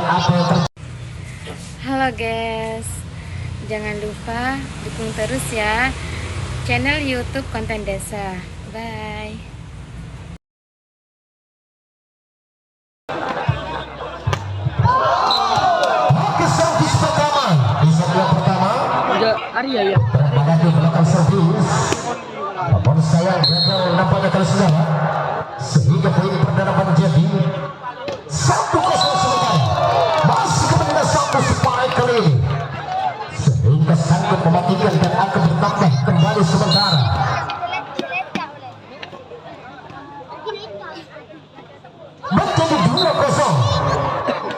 apa yang terjadi. Halo guys, jangan lupa dukung terus ya channel YouTube Konten Desa. Bye. Oke, servis pertama di set yang pertama. Arya ya. Pada di belakang servis. Namun sayang gagal nampaknya kali saudara. Sehingga poin perdana menjadi 1-0 sementara. Masih kemudian satu spike kali ini. Sehingga sanggup mematikan dan akan bertambah kembali sementara. Menjadi 2-0.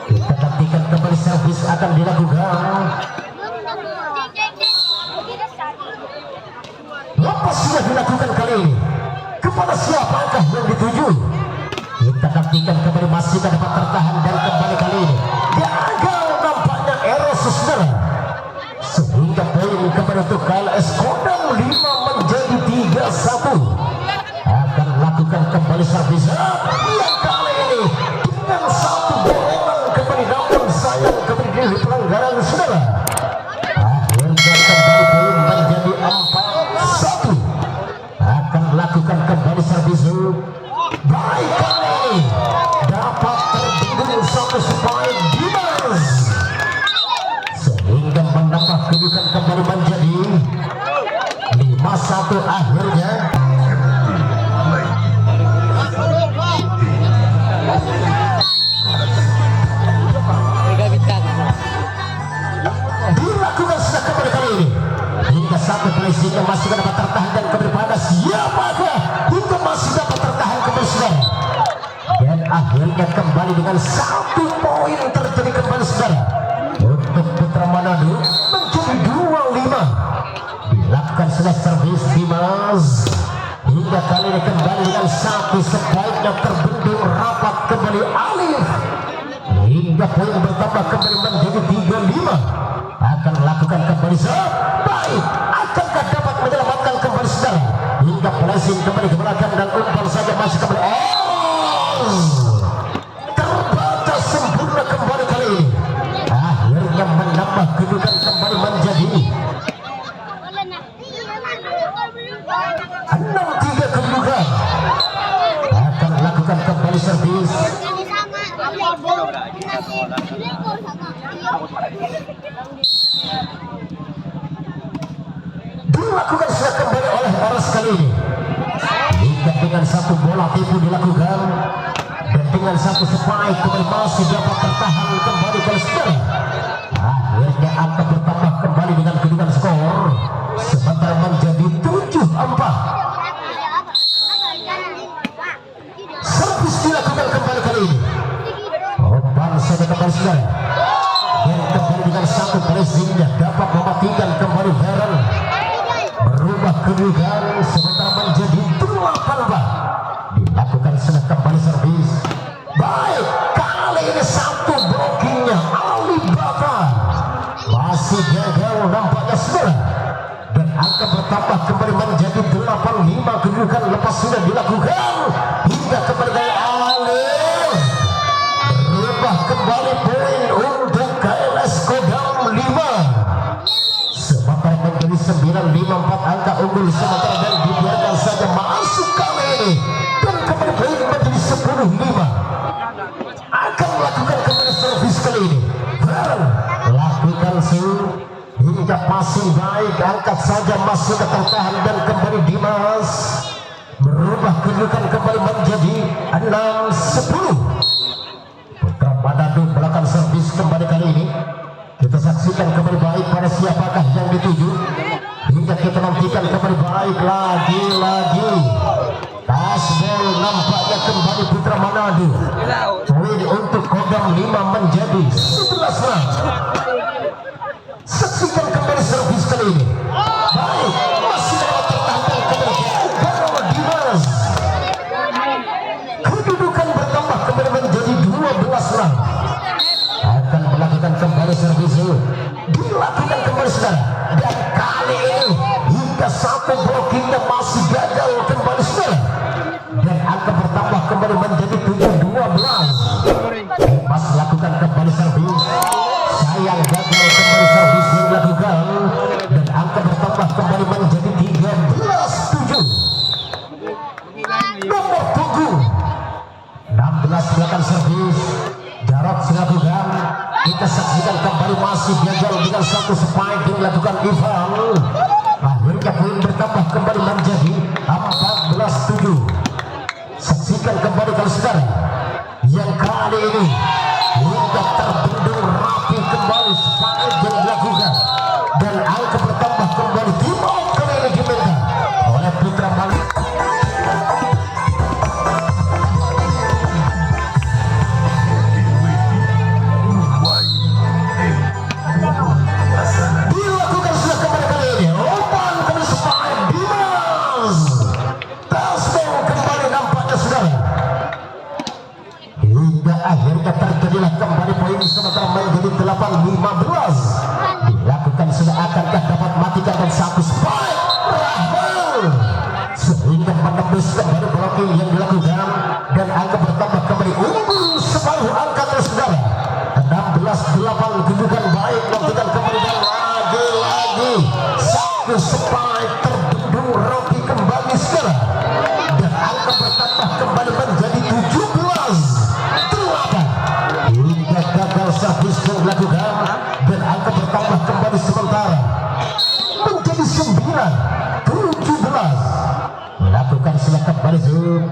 Kita nantikan kembali servis akan dilakukan. Lepas sudah dilakukan kali ini. Kepada siapakah yang dituju? Kita nantikan kembali masih dapat tertahan dan kembali kali ini. Gagal nampaknya Eros saudara. Sehingga poin kembali untuk KLS Kodam 5 menjadi 3-1. Akan lakukan kembali servis yang kali ini dengan satu borongan kembali, namun sayang kembali di pelanggaran saudara. Akhirnya kembali poin menjadi 4-1. Akan lakukan kembali servis baik kali ini dapat terbendung satu spike Dimas sehingga menambah kedudukan kembali menjadi 5-1 akhirnya. Dilakukan sudah kembali kali ini hingga satu polisi yang masih dapat tertahan dan kembali pada siapakah hingga masih dapat tertahan kembali saudara. Dan akhirnya kembali dengan 1 poin terjadi kembali saudara untuk Putra Manado menjadi 2-5. Dilakukan sudah servis Dimas hingga kali ini kembali dengan satu spike yang terbendung rapat kembali Alif hingga poin bertambah kembali menjadi 3-5. Akan lakukan kembali baik, akankah dapat menyelamatkan kembali saudara hingga flashing kembali ke belakang dan umpan saja masih kembali terbaca sempurna kembali kali ini. Akhirnya menambah kedudukan kembali menjadi 6-3 kedudukan. Akan lakukan kembali servis dilakukan sudah kembali oleh Eros kali ini hingga dengan satu bola tipu dilakukan dan dengan satu spike kembali masih dapat tertahan kembali ke saudara. Akhirnya akan bertambah kembali dengan kedudukan skor sementara menjadi 7-4. Servis dilakukan kembali kali ini umpan saja kembali saudara dan kembali dengan satu pressingnya dapat mematikan kembali Veren berubah kedudukan sementara menjadi 8-4. Dilakukan sudah kembali servis baik kali ini satu blockingnya Alibaba masih gagal nampaknya saudara dan angka bertambah kembali menjadi 8-5. Kedudukan lepas sudah dilakukan hingga kembali dari Alif berubah kembali poin untuk KLS Kodam 5 sementara menjadi 9-5-4 angka unggul sementara dan dibiarkan saja masuk kali ini dan kembali poin menjadi 10-5. Akan melakukan kembali servis kali ini Veren lakukan hingga passing baik, angkat saja masih tertahan dan kembali Dimas berubah kedudukan kembali menjadi 6-10. Putra Manado melakukan servis kembali kali ini. Kita saksikan kembali baik pada siapakah yang dituju hingga kita nantikan kembali baik lagi Tasbol nampaknya kembali Putra Manado. Poin untuk Kodam 5 menjadi 11. Saksikan kembali servis kali ini baik masih dapat tertahan kembali Dimas. Kedudukan bertambah kembali menjadi 12. Akan melakukan kembali servis dilakukan kembali saudara dan kali ini hingga satu blockingnya masih gagal kembali saudara dan angka bertambah kembali menjadi 7-12. Mas lakukan kembali servis dilakukan Ivan. Akhirnya poin bertambah kembali menjadi 14-7. Saksikan kembali kalau sekarang yang kali ini hingga terbendung rapi kembali spike yang dilakukan dan angka bertambah kembali. Tim out kali ini dimenang oleh Putra Malik. Dilakukan sudah kembali kali ini umpan kembali spike Dimas. Touchdown kembali nampaknya saudara. Hingga akhirnya terjadilah kembali poin sementara menjadi 8-15. Dilakukan sudah akankah dapat matikan dan satu spike Rahman sehingga menembus kembali blocking yang dilakukan dan angka bertambah kembali unggul separuh angka terus saudara. 16-8 kedudukan baik melakukan kembali dan lagi-lagi satu spike terbendung Rocky kembali sekarang dan angka bertambah kembali menjadi 17-8 hingga gagal servis yang dilakukan dan angka bertambah kembali sementara menjadi 9-17. Melakukan sudah kembali zoom.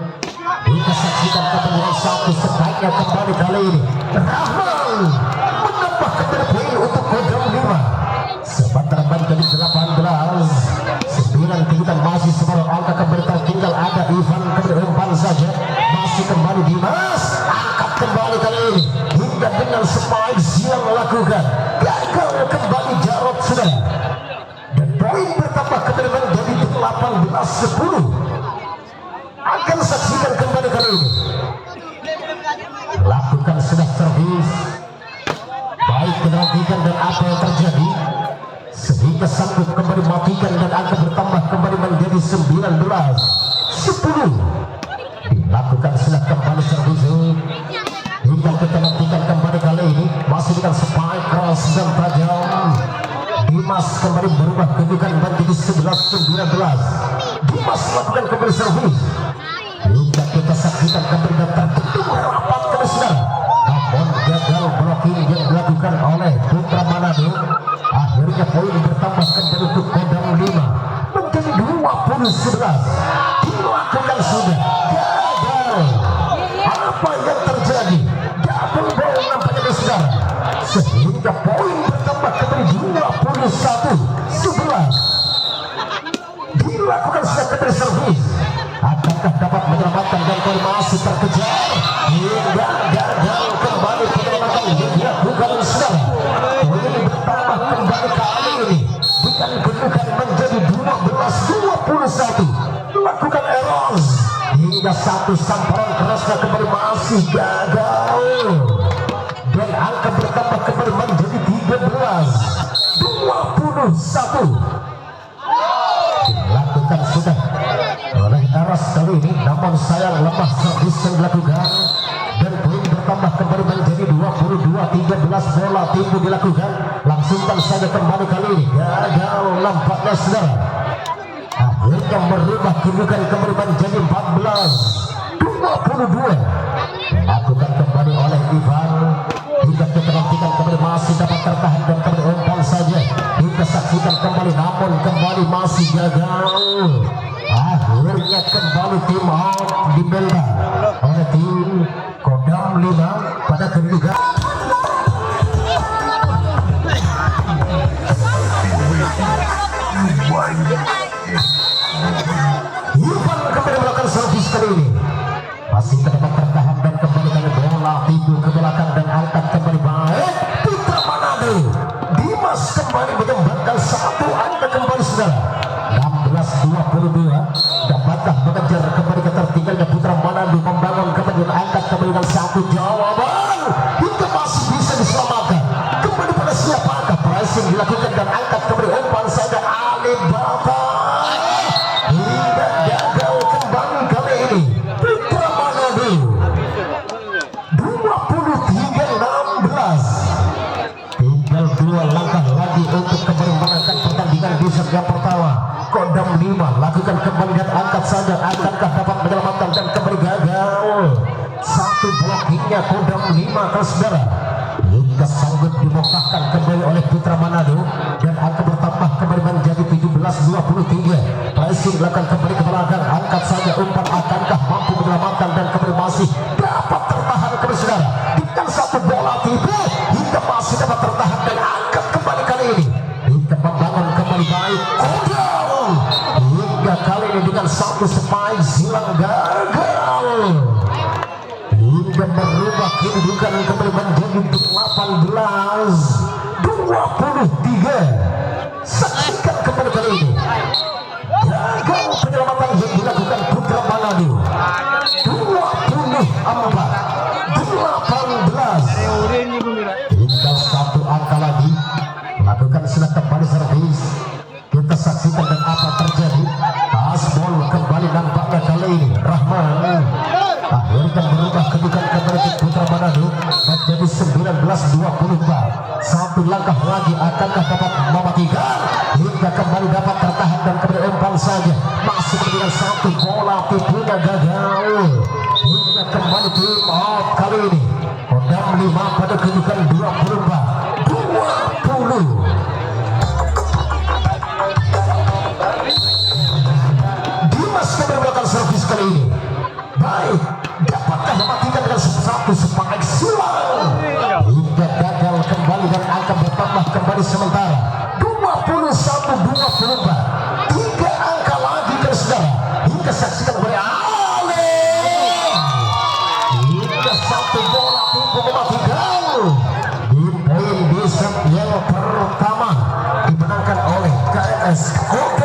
Kita saksikan kembali satu sebaiknya kembali kali ini Rahman menambah kembali poin untuk kodam 5 sementara menjadi 18-9. Kita masih separuh angka kembali tertinggal ada Ivan kembali umpan saja masih kembali Dimas angkat kembali kali ini hingga dengan spike yang melakukan gagal kembali Jarod sudah dan poin bertambah kembali menjadi 18-10. Akan saksikan kembali kali ini lakukan sudah servis baik menantikan dan apa yang terjadi sehingga sanggup kembali matikan dan angka bertambah kembali menjadi 19-10. Dilakukan sudah kembali servis hingga kita nantikan kembali kali ini masih dengan spike cross dan tajam. Dimas kembali berubah kedudukan menjadi 11-19. Dimas melakukan kembali servis hingga kita saksikan kembali dan terbentuk rapat kebesaran namun gagal blocking yang dilakukan oleh Putra Manado. Akhirnya poin bertambah kembali untuk kodam 5 menjadi 20-11. Dilakukan sudah gagal. Apa yang terjadi? Double ball nampaknya saudara sehingga poin bertambah kembali 21-11. Dilakukan sudah kembali servis. Akankah dapat menyelamatkan dan poin masih terkejar hingga gagal kembali penyelamatan yang dilakukan saudara. Poin bertambah kembali kali ini bukan kedudukan menjadi 12-21. Lakukan error hingga satu samparan kerasnya kembali masih gagal dan angka bertambah kembali menjadi 13-21. Dilakukan sudah oleh Eros kali ini namun sayang lemah servis yang dilakukan dan poin bertambah kembali menjadi 22-13. Bola timbu dilakukan langsungkan saja kembali kali ini gagal nampaknya saudara. Akhirnya merubah kedudukan kembali menjadi 14-22. Dilakukan kembali oleh Ivan hingga kita nantikan kembali masih dapat tertahan dan kembali umpan saja hingga saksikan kembali namun kembali masih gagal. Akhirnya kembali tim out dibela oleh tim kodam 5 pada kedudukan Ivan kembali melakukan servis kali ini masih dapat tertahan dan kembali dari bola tidur ke belakang dan angkat kembali baik Putra Manado. Dimas kembali mengembangkan satu angka kembali saudara 16-22. Dapatkah mengejar kembali ketertinggalnya Putra Manado membangun kembali dan angkat kembali dengan satu jawaban hingga masih bisa diselamatkan kembali pada siapakah pressing dilakukan dan angkat kembali umpan saja Alibaba hingga gagal kembali kali ini Putra Manado 23-16. Tinggal 2 langkah lagi untuk kembali memenangkan pertandingan di set yang pertama. Kodam 5 lakukan kembali dan angkat saja akankah dapat menyelamatkan dan kembali gagal. Satu blockingnya Kodam 5 terus saudara hingga sanggup dimokahkan kembali oleh Putra Manado dan angka bertambah 23. Pressing dilakukan kembali ke belakang, angkat saja umpan, akankah mampu menyelamatkan dan kembali masih dapat tertahan kembali saudara dengan satu bola tipu hingga masih dapat tertahan dan angkat kembali kali ini hingga membangun kembali baik Kodal hingga kali ini dengan satu spike silang gagal hingga merubah kedudukan kembali menjadi 18-23. Saksikan kembali kali ini gagal penyelamatan yang dilakukan Putra Manado 24-18. Tinggal satu angka lagi lakukan silat kembali servis. Kita saksikan dan apa terjadi. Asbol kembali nampaknya kali ini Rahman akhirnya berubah kedudukan kembali ke Putra Manado menjadi 19-24. Satu langkah lagi akankah dapat mematikan hingga kembali dapat tertahan dan kembali umpan saja masih dengan satu bola tipunya gagal hingga kembali tim out kali ini Kodam 5 pada kedudukan 24-20. Dimas kembali melakukan servis kali ini baik, dapatkah mematikan dengan satu spike silang hingga gagal kembali dan akan bertambah kembali sementara 21-24. 3 angka lagi ke saudara hingga saksikan oleh Ale hingga satu bola tipu mematikan di poin di set yang pertama dimenangkan oleh KMS Kota